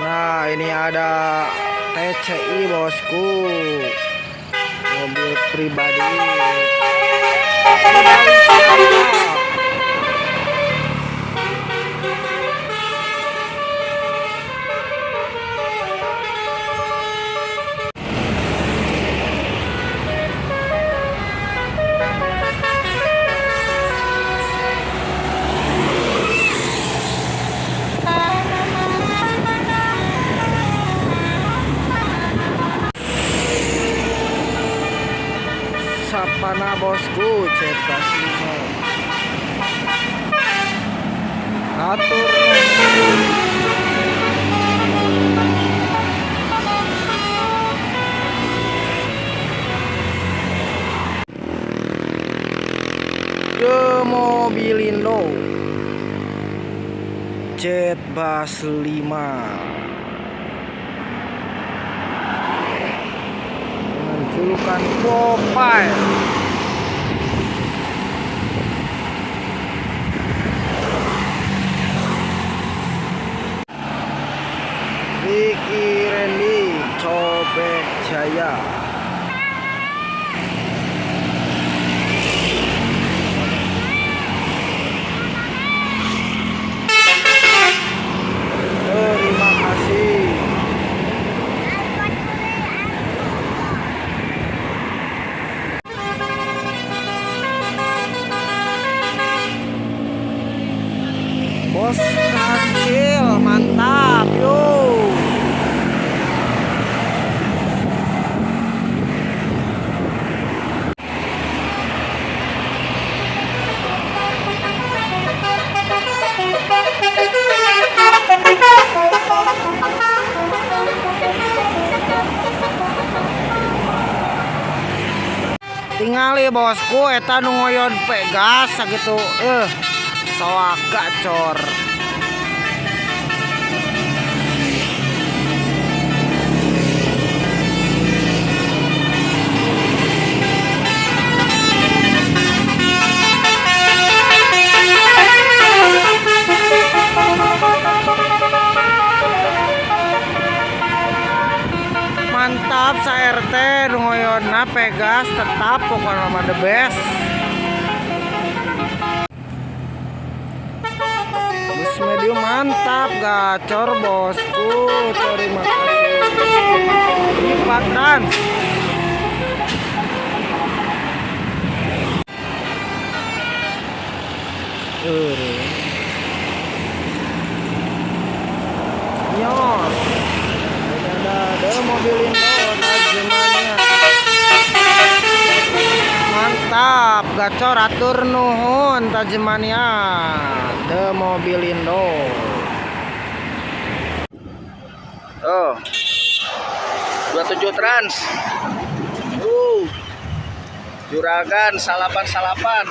Nah, ini ada TCI bosku, mobil pribadi. Sapana bosku, cetak lima. Atur. Ke Mobilindo Jet Bus 5 dengan julukan Popeye. Ricky Randy Cobek Jaya. Terima kasih. Bos kecil mantap yuk. Tingali bosku eta nu ngoyon pegas sakitu soak gacor. Mantap sa RT ngoyonna pegas tetap pokoknya mah the best. Bus medium mantap gacor bosku, terima kasih. Ini Patrans. Nyos. Ada Mobilindo Tajimania. Mantap gacor, atur nuhun Tajimania The Mobilindo. Oh 27 trans juragan salapan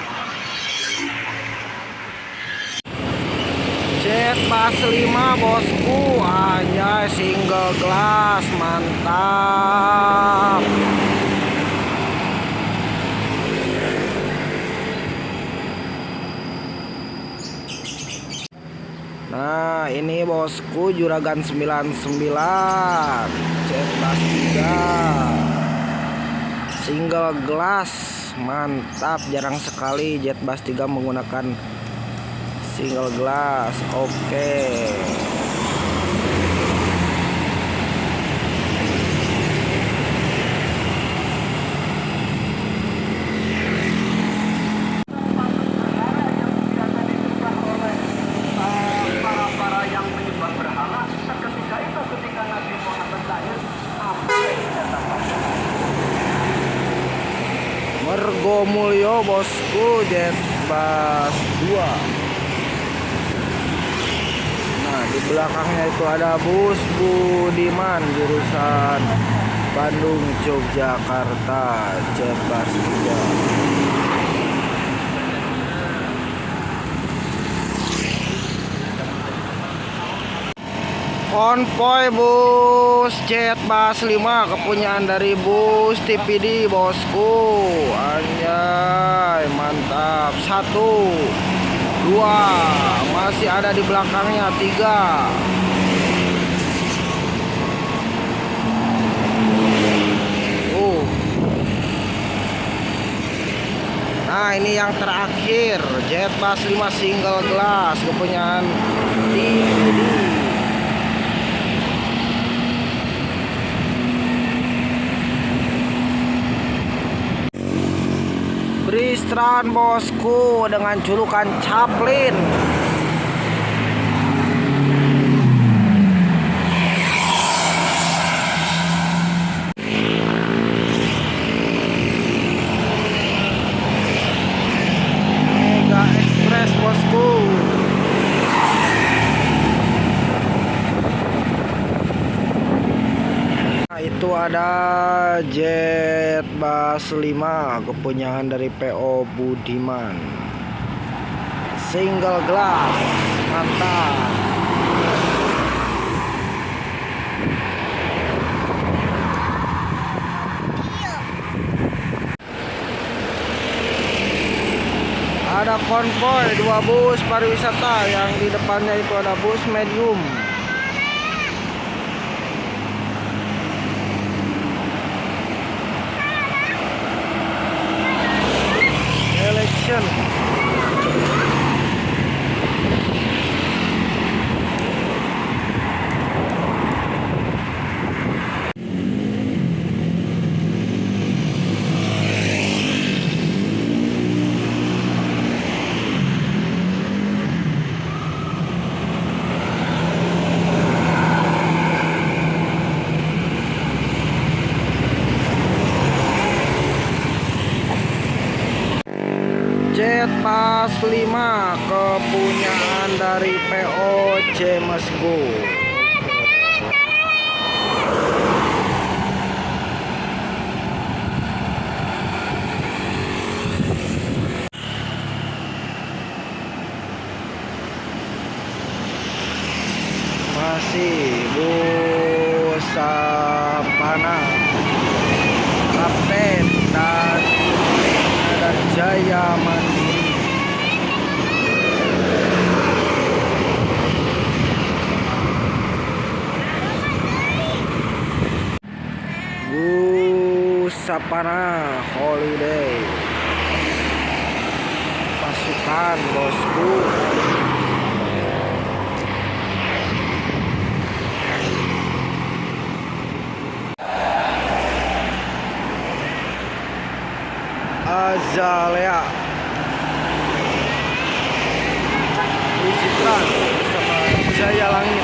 Jet Bus 5 bosku, aja single glass mantap. Nah ini bosku juragan 99 Jet Bus 3 single glass mantap, jarang sekali Jet Bus 3 menggunakan single glass. Oke. Mergo Mulyo bosku, Jet Bus 2. Nah di belakangnya itu ada bus Budiman jurusan Bandung Yogyakarta Jet Bus 3. Konvoy bus Jet Bus 5 kepunyaan dari bus TPD bosku. Anjay mantap. 1 2 masih ada di belakangnya 3. yang terakhir, Jet Bass 5 single glass kepunyaan DVD. Bristran bosku dengan julukan Chaplin. Mega Express bosku. Nah, itu ada Jet Bass 5 kepunyaan dari PO Budiman. Single glass, mantap. Ada konvoy 2 bus pariwisata, yang di depannya itu ada bus medium. Election. Jet Bass 5 kepunyaan dari PO James Go. Masih bus Sapana, Kapten dan Jaya Mandiri. Bus Sapana Holiday, pasukan bosku. Azalea, Wisitran sama Jaya Langit.